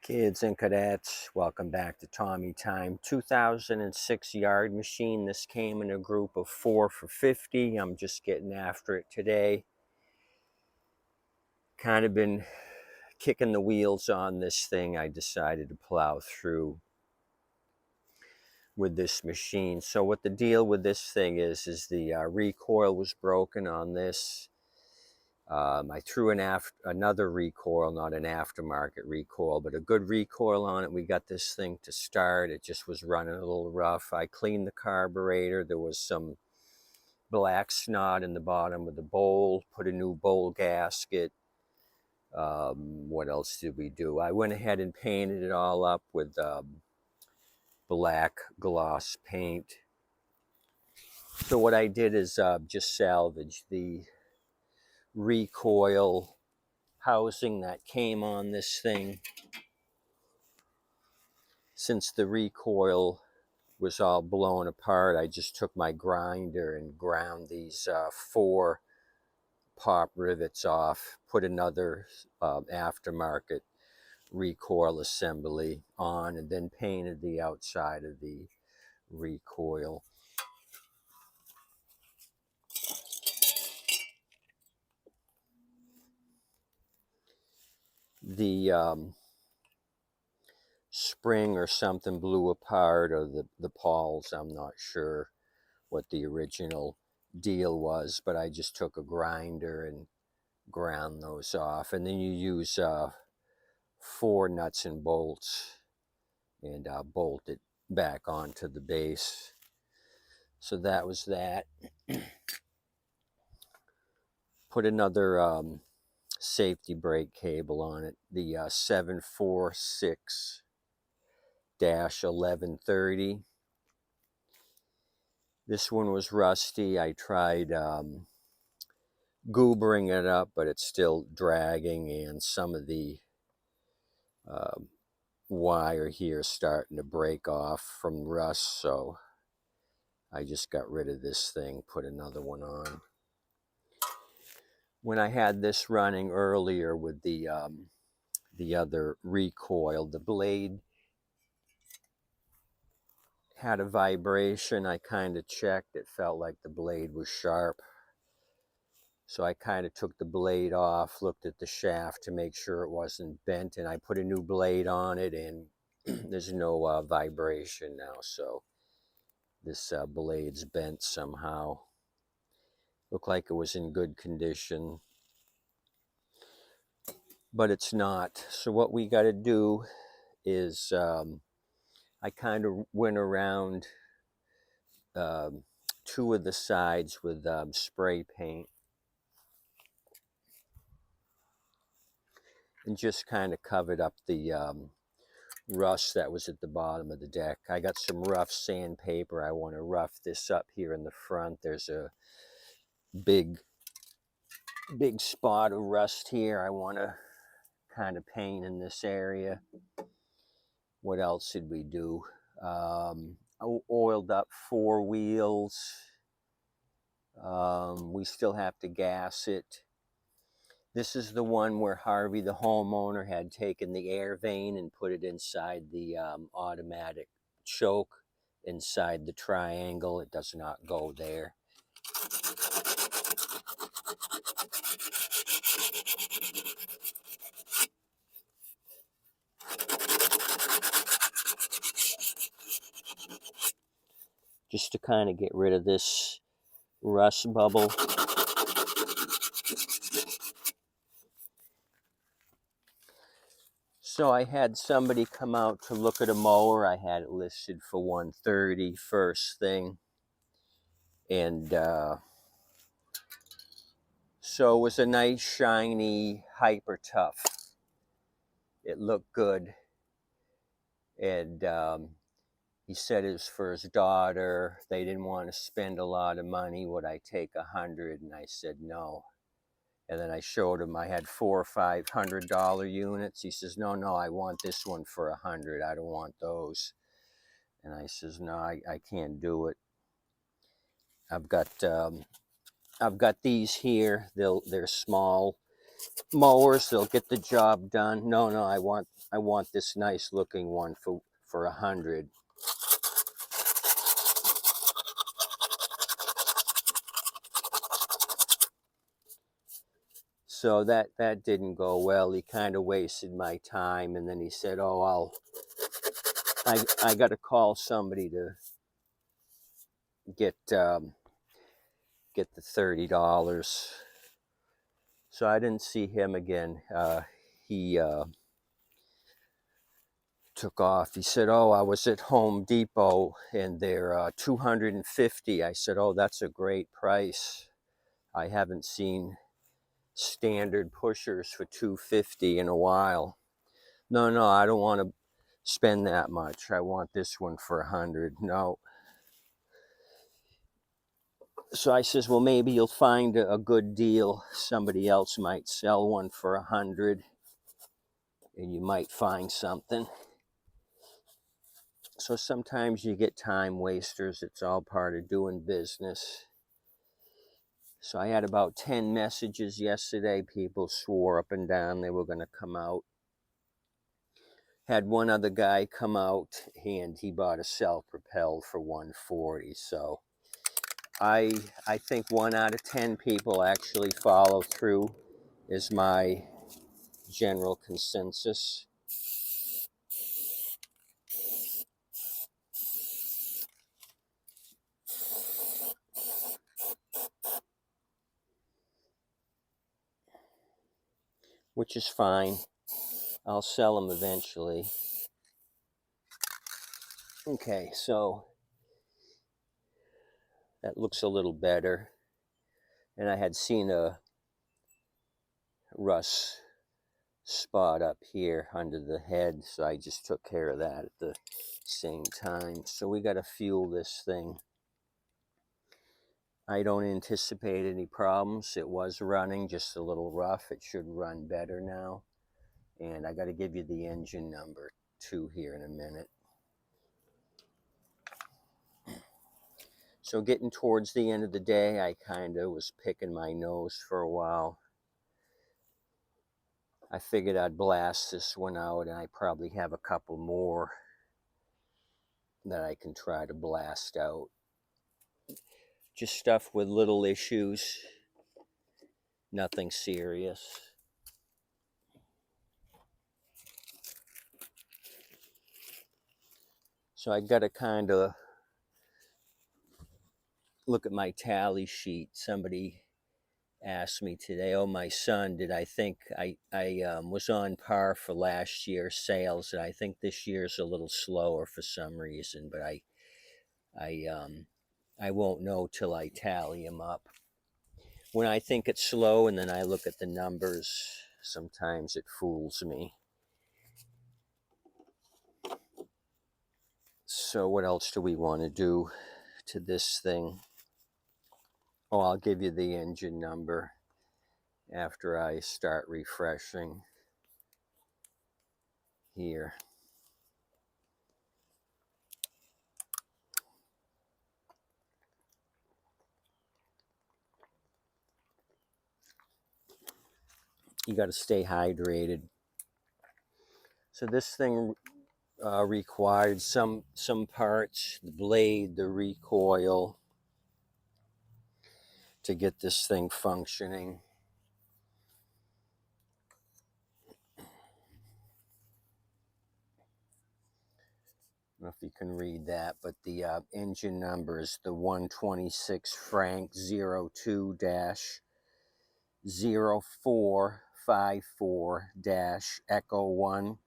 Kids and cadets, welcome back to Tommy Time. 2006 yard machine. This came in a group of 4 for $50. I'm just getting after it today. Kind of been kicking the wheels on this thing. I decided to plow through with this machine. So what the deal with this thing is the recoil was broken on this. I threw another recoil, not an aftermarket recoil, but a good recoil on it. We got this thing to start. It just was running a little rough. I cleaned the carburetor. There was some black snot in the bottom of the bowl. Put a new bowl gasket. What else did we do? I went ahead and painted it all up with black gloss paint. So what I did is just salvage the recoil housing that came on this thing. Since the recoil was all blown apart, I just took my grinder and ground these 4 pop rivets off, put another aftermarket recoil assembly on, and then painted the outside of the recoil. The spring or something blew apart, or the pawls. I'm not sure what the original deal was, but I just took a grinder and ground those off. And then you use 4 nuts and bolts and bolt it back onto the base. So that was that. Put another safety brake cable on it, the 746-1130. This one was rusty. I tried goobering it up, but it's still dragging, and some of the wire here starting to break off from rust, so I just got rid of this thing, put another one on. When I had this running earlier with the other recoil, the blade had a vibration. I kind of checked. It felt like the blade was sharp. So I kind of took the blade off, looked at the shaft to make sure it wasn't bent, and I put a new blade on it, and there's no vibration now. So this blade's bent somehow. Looked like it was in good condition, but it's not. So what we got to do is I kind of went around 2 of the sides with spray paint and just kind of covered up the rust that was at the bottom of the deck. I got some rough sandpaper. I want to rough this up here in the front. There's a big spot of rust here. I want to kind of paint in this area. What else did we do? Oiled up 4 wheels. We still have to gas it. This is the one where Harvey, the homeowner, had taken the air vane and put it inside the automatic choke, inside the triangle. It does not go there. Just to kind of get rid of this rust bubble. So I had somebody come out to look at a mower. I had it listed for $130 first thing. And so it was a nice, shiny, Hyper Tough. It looked good. And he said it was for his daughter. They didn't want to spend a lot of money. Would I take 100? And I said no. And then I showed him I had 4 or $500 units. He says, no, I want this one for 100. I don't want those. And I says, no, I can't do it. I've got these here. They're small. mowers, they'll get the job done. No, I want this nice looking one for 100. So that didn't go well. He kind of wasted my time, and then he said, "Oh, I got to call somebody to get get the $30." So I didn't see him again. He took off. He said, "Oh, I was at Home Depot and they're 250." I said, "Oh, that's a great price. I haven't seen standard pushers for 250 in a while." No, I don't want to spend that much. I want this one for 100. No. So I says, "Well, maybe you'll find a good deal. Somebody else might sell one for 100 and you might find something." So sometimes you get time wasters. It's all part of doing business. So I had about 10 messages yesterday. People swore up and down they were going to come out. Had one other guy come out and he bought a self-propelled for 140. So I think 1 out of 10 people actually follow through is my general consensus. Which is fine. I'll sell them eventually. Okay, so that looks a little better. And I had seen a rust spot up here under the head, so I just took care of that at the same time. So we got to fuel this thing. I don't anticipate any problems. It was running just a little rough. It should run better now. And I got to give you the engine number too here in a minute. So getting towards the end of the day, I kind of was picking my nose for a while. I figured I'd blast this one out, and I probably have a couple more that I can try to blast out. Just stuff with little issues, nothing serious. So I got to kind of look at my tally sheet. Somebody asked me today, "Oh, my son, did I think I was on par for last year's sales, and I think this year's a little slower for some reason, but I won't know till I tally them up. When I think it's slow and then I look at the numbers, sometimes it fools me." So what else do we want to do to this thing? Oh, I'll give you the engine number after I start refreshing here. You got to stay hydrated. So this thing required some parts, the blade, the recoil, to get this thing functioning. I don't know if you can read that, but the engine number is the 126 Frank 02-0454-Echo 1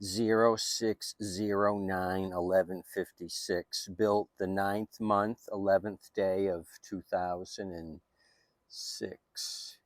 0609-1156, built the 9th month 11th day of 2006.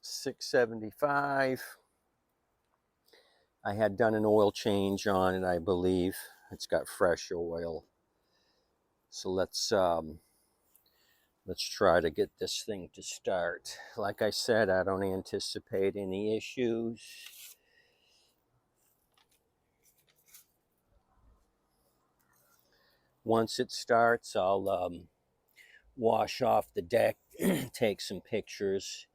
675. I had done an oil change on it, I believe. It's got fresh oil. So let's try to get this thing to start. Like I said, I don't anticipate any issues. Once it starts, I'll wash off the deck, take some pictures,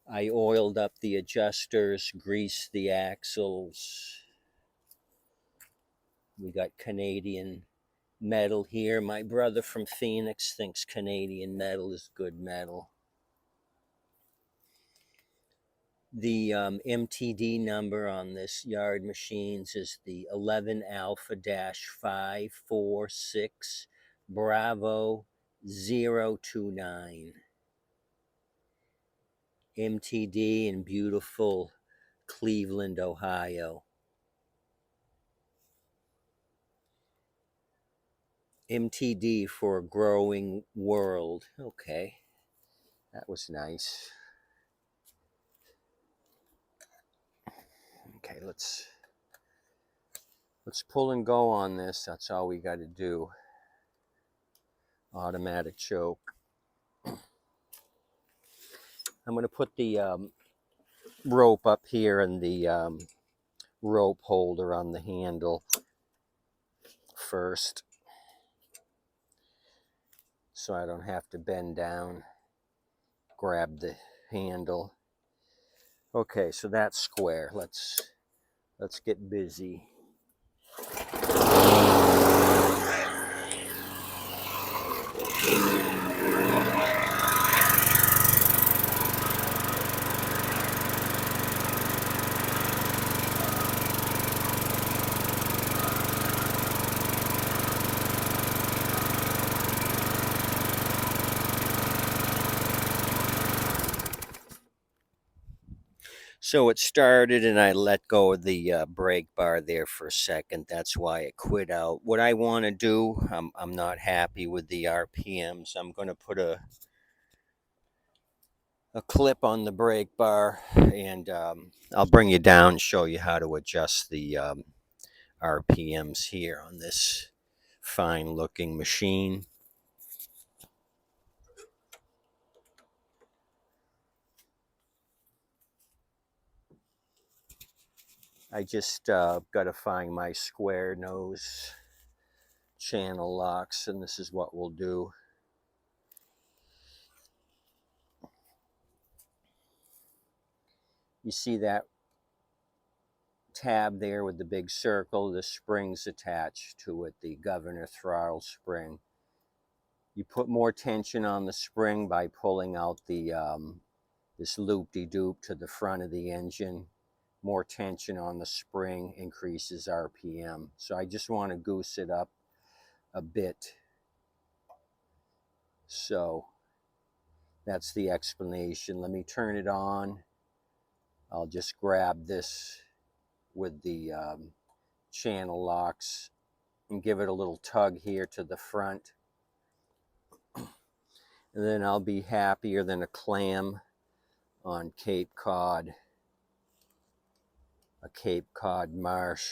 I oiled up the adjusters, greased the axles. We got Canadian metal here. My brother from Phoenix thinks Canadian metal is good metal. The MTD number on this Yard Machines is the 11 Alpha 546 Bravo 029. MTD in beautiful Cleveland, Ohio. MTD for a growing world. Okay, that was nice. Okay, let's pull and go on this. That's all we got to do. Automatic choke. I'm going to put the rope up here and the rope holder on the handle first, so I don't have to bend down, grab the handle. Okay, so that's square. Let's get busy. So it started and I let go of the brake bar there for a second. That's why it quit out. What I want to do, I'm not happy with the RPMs. I'm going to put a clip on the brake bar, and I'll bring you down and show you how to adjust the RPMs here on this fine looking machine. I just got to find my square nose channel locks, and this is what we'll do. You see that tab there with the big circle? The spring's attached to it, the governor throttle spring. You put more tension on the spring by pulling out the this loop-de-doop to the front of the engine. More tension on the spring increases RPM. So I just want to goose it up a bit. So that's the explanation. Let me turn it on. I'll just grab this with the channel locks and give it a little tug here to the front. And then I'll be happier than a clam on Cape Cod, a Cape Cod marsh.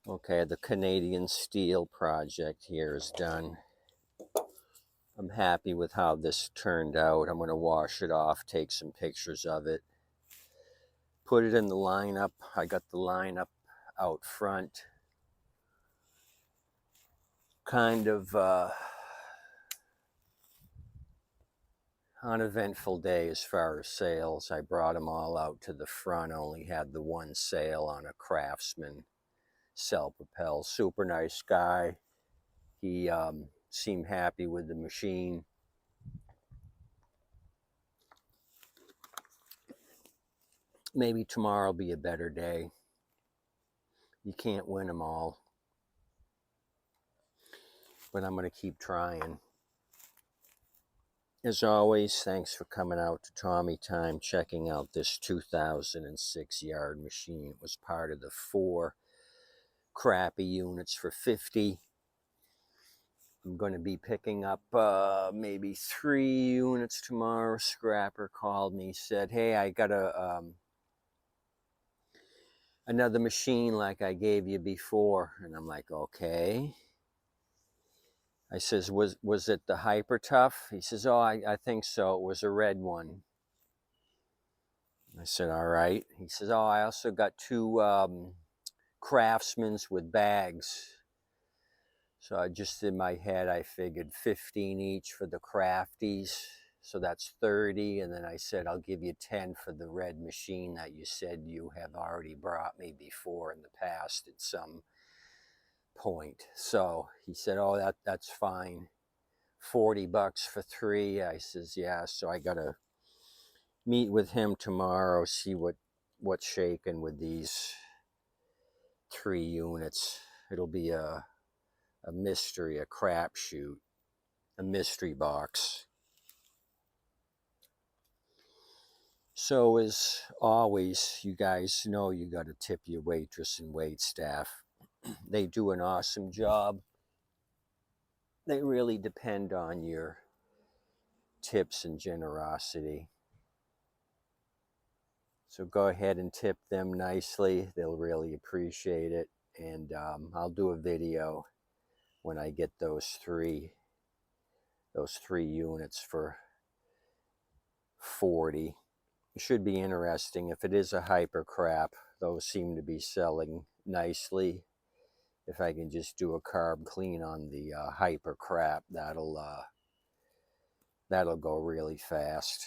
Okay, the Canadian steel project here is done. I'm happy with how this turned out. I'm going to wash it off, take some pictures of it, put it in the lineup. I got the lineup out front. Kind of uneventful day as far as sales. I brought them all out to the front, only had the one sale on a Craftsman self-propel. Super nice guy. He seemed happy with the machine. Maybe tomorrow will be a better day. You can't win them all. But I'm going to keep trying. As always, thanks for coming out to Tommy Time, checking out this 2006 yard machine. It was part of the 4 crappy units for 50. I'm going to be picking up maybe 3 units tomorrow. Scrapper called me, said, hey, I got another machine like I gave you before. And I'm like, okay. I says, was it the Hyper Tough? He says, oh, I think so. It was a red one. I said, all right. He says, oh, I also got 2 Craftsmans with bags. So I just, in my head, I figured 15 each for the crafties. So that's 30. And then I said, I'll give you 10 for the red machine that you said you have already brought me before in the past at some point. So he said, oh, that's fine. $40 for 3. I says, yeah. So I got to meet with him tomorrow, see what's shaking with these 3 units. It'll be a mystery, a crapshoot, a mystery box. So as always, you guys know you got to tip your waitress and wait staff. They do an awesome job. They really depend on your tips and generosity. So go ahead and tip them nicely. They'll really appreciate it. And I'll do a video when I get those three units for 40. It should be interesting. If it is a hyper crap, those seem to be selling nicely. If I can just do a carb clean on the hyper crap, that'll go really fast.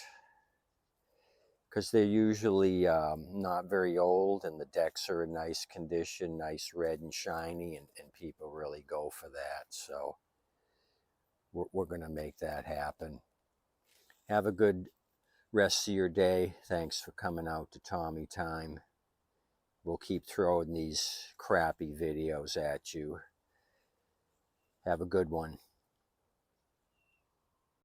Because they're usually not very old, and the decks are in nice condition, nice red and shiny, and people really go for that. So we're going to make that happen. Have a good rest of your day. Thanks for coming out to Tommy Time. We'll keep throwing these crappy videos at you. Have a good one.